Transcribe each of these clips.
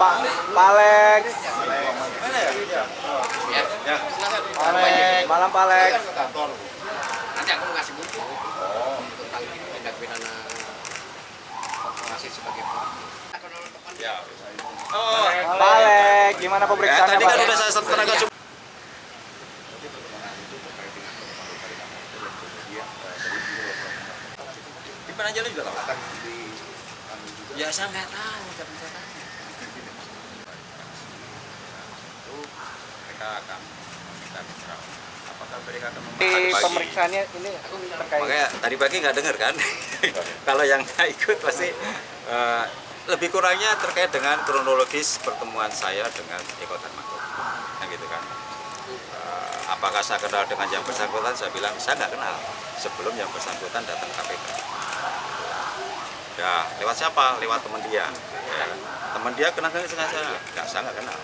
Pak Alex. Ya. Alex. Malam Pak Alex. Nanti aku mau ngasih buku tentang tindak pidana masih sebagai pelaku. Ya. Pak Alex, gimana pemeriksaannya Tadi Pak? kan udah saya tenaga cukup. Gimana aja lu juga tahu? Ya saya nggak tahu, tapi saya tahu. Itu mereka akan meminta keterangan. Apakah mereka akan Di memahami? pemeriksaannya ini terkait. Makanya tadi pagi nggak dengar kan? Kalau yang nggak ikut pasti lebih kurangnya terkait dengan kronologis pertemuan saya dengan Eko Darmanto. Nah gitu kan. Apakah saya kenal dengan yang bersangkutan? Saya bilang saya nggak kenal sebelum yang bersangkutan datang ke KPK. Ya, lewat siapa? Lewat teman dia. Ya. Teman dia kenal dengan saya? Nggak, saya nggak kenal.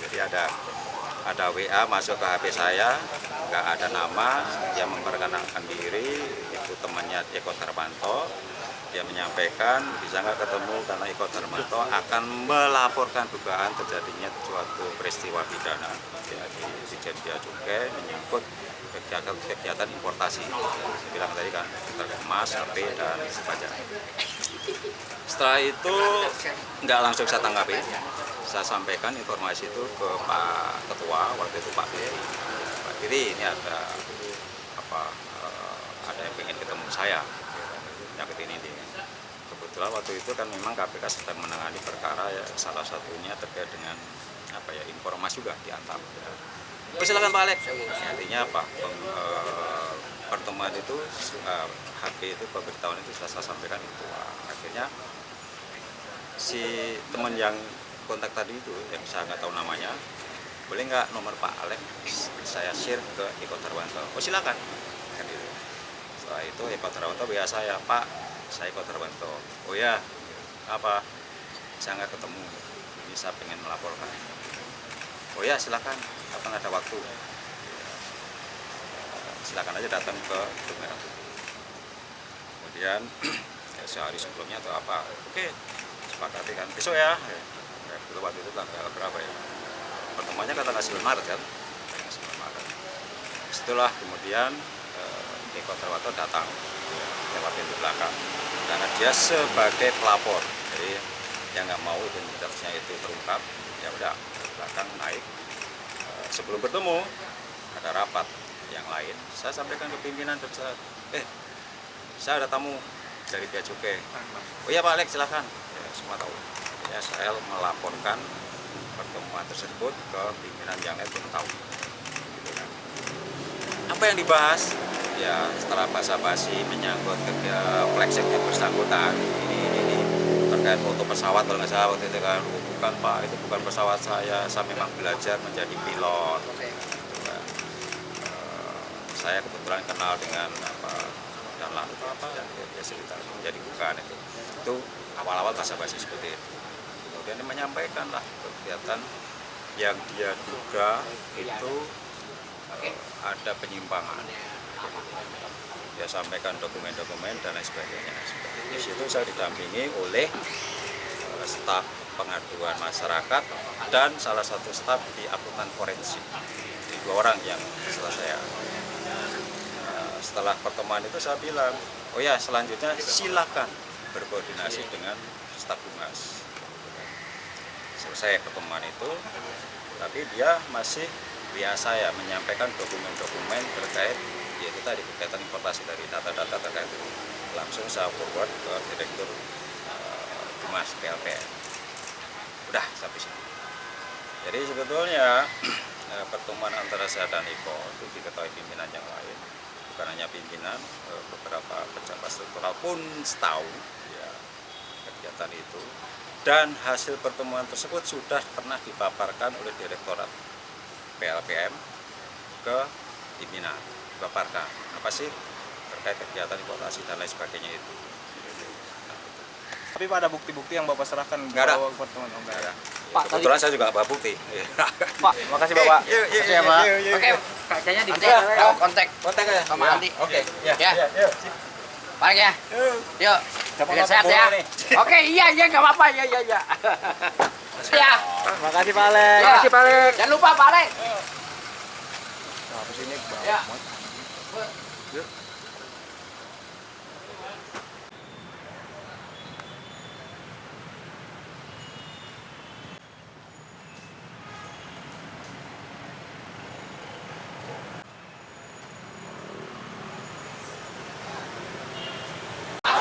Jadi ada WA masuk ke HP saya, nggak ada nama, dia memperkenalkan diri, itu temannya Eko Darmanto. Dia menyampaikan bisa nggak ketemu karena Eko Darmanto akan melaporkan dugaan terjadinya suatu peristiwa pidana ya, di Ditjen Bea Cukai menyangkut kegiatan importasi. Saya bilang tadi kan terkait emas, HP dan pajak. Setelah itu nggak langsung saya tanggapi, saya sampaikan informasi itu ke Pak Ketua waktu itu Pak Firi. Pak Firi ini ada yang ingin ketemu saya. Nyakit ini kebetulan waktu itu kan memang KPK sedang menangani perkara ya, salah satunya terkait dengan impor emas juga diantam. Ya. Silakan Pak Alex. Artinya apa? Pertemuan itu HP itu pemberitahuan itu sudah saya sampaikan itu. Akhirnya si teman yang kontak tadi itu yang saya nggak tahu namanya, boleh nggak nomor Pak Alex saya share ke Eko Darmanto? Oh silakan. Kan gitu. Setelah itu Eko Darmanto WA saya, Pak, saya Eko Darmanto. Oh ya, apa? Saya nggak ketemu. Ini saya pengen melaporkan. Oh ya, silakan. Kapan ada waktu? Silakan aja datang ke Gedung Merah Putih. Kemudian ya, sehari sebelumnya atau apa? Oke, sepakati kan. Besok ya. Dulu waktu itu tanggal berapa ya? Pertemuannya kata 9 Maret kan? 9 Maret. Setelah kemudian Eko Darmanto datang lewat pintu belakang karena dia sebagai pelapor, jadi yang nggak mau identitasnya itu terungkap, ya udah belakang naik. Sebelum bertemu ada rapat yang lain, saya sampaikan ke pimpinan dan saya ada tamu dari Bea Cukai. Oh iya Pak Alex silakan, ya, semua tahu. Ya, saya melaporkan pertemuan tersebut ke pimpinan yang lain belum tahu. Apa yang dibahas? Ya setelah basa-basi menyangkut flagship yang bersangkutan ini terkait foto pesawat kalau nggak salah waktu itu kan, bukan Pak, itu bukan pesawat saya memang belajar menjadi pilot. Saya kebetulan kenal dengan dan lalu apa ya cerita menjadi bukan itu awal-awal basa-basi seperti itu. Kemudian dia menyampaikan lah kegiatan yang dia duga itu ada penyimpangan. Dia sampaikan dokumen-dokumen dan lain sebagainya. Di situ saya didampingi oleh staf pengaduan masyarakat dan salah satu staf di akuntan forensik. Jadi 2 orang yang setelah saya. Setelah pertemuan itu saya bilang, oh ya selanjutnya silakan berkoordinasi dengan staf Humas. Selesai pertemuan itu, tapi dia masih biasa ya menyampaikan dokumen-dokumen terkait yaitu tadi kegiatan importasi dari data-data terkait itu langsung saya forward ke Direktur Humas PLPN. Udah sampai sini. Jadi sebetulnya pertemuan antara saya dan Eko itu diketahui pimpinan yang lain, bukan hanya pimpinan, beberapa pejabat struktural pun tahu ya kegiatan itu. Dan hasil pertemuan tersebut sudah pernah dipaparkan oleh Direktorat PLPM ke pimpinan, dipaparkan apa sih terkait kegiatan importasi dan lain sebagainya itu. Tapi Pak ada bukti-bukti yang Bapak serahkan Nggak ada. bahwa pertemuan Nggak ada. Pak, Kebetulan saya juga bawa bukti. Pak, makasih Bapak. Yuk, Makasih ya Pak. Oke, kayaknya di kontak ya. sama Andi. Oke. Ya. Balik ya. Yuk. Sehat ya. Oke, iya nggak apa-apa ya. Ya. Makasih Pak Alex. Ya. Makasih Pak Alex. Jangan lupa Pak Alex. Nah, habis ini Ya. Yuk.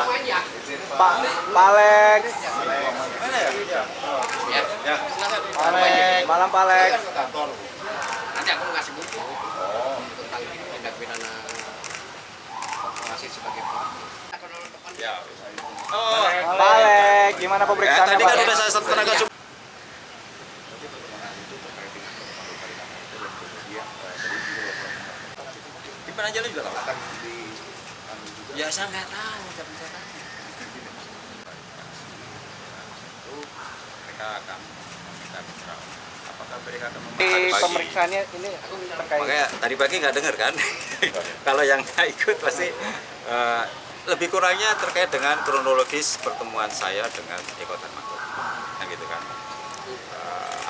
Main ya. Pak Alex. Ya. Ya. Pak Alex. Malam Pak Alex. Nanti aku mau ngasih buku tentang tindak pidana korporasi sebagai pelaku. Ya. Oh, Pak Alex, gimana ya, pemeriksaannya tadi Pak? kan udah saya tenaga suku. Gimana aja lu juga tahu? Ya saya nggak tahu, nggak bisa tahu. Itu mereka akan meminta keterangan. Apakah mereka akan Di meminta pemeriksaannya ini terkait. Makanya tadi pagi nggak dengar kan? Kalau yang nggak ikut pasti lebih kurangnya terkait dengan kronologis pertemuan saya dengan Eko Darmanto. Nah gitu kan.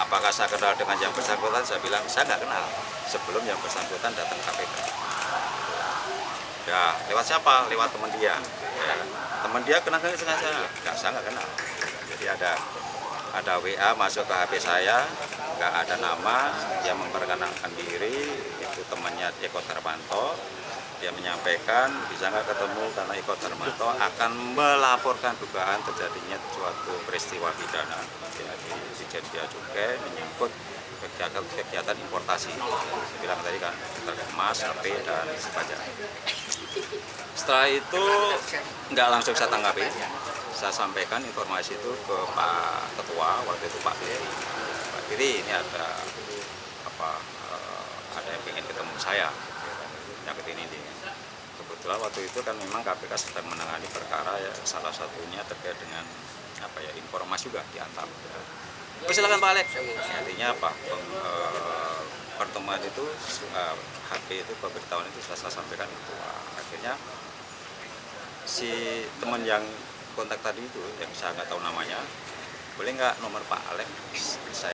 Apakah saya kenal dengan yang bersangkutan? Saya bilang saya nggak kenal sebelum yang bersangkutan datang ke KPK. Ya, lewat siapa? Lewat teman dia. Ya, teman dia kenal dengan saya? Nggak, saya nggak kenal. Jadi ada WA masuk ke HP saya, nggak ada nama, dia memperkenalkan diri, itu temannya Eko Darmanto. Dia menyampaikan bisa nggak ketemu karena Eko Darmanto akan melaporkan dugaan terjadinya suatu peristiwa pidana ya, di Bea Cukai menyangkut kegiatan importasi. Saya bilang tadi kan terkait emas, HP dan pajak. Setelah itu nggak langsung saya tanggapi, saya sampaikan informasi itu ke Pak Ketua waktu itu Pak Firly. Pak Firly ini ada yang ingin ketemu saya, nyakit ini. Kebetulan waktu itu kan memang KPK sedang menangani perkara ya, salah satunya terkait dengan informasi juga diantar. Oh, silakan Pak Alex. Artinya apa? Pertemuan itu HP itu pemberitahuan itu saya sampaikan itu. Akhirnya si teman yang kontak tadi itu yang saya nggak tahu namanya, boleh nggak nomor Pak Alex? Saya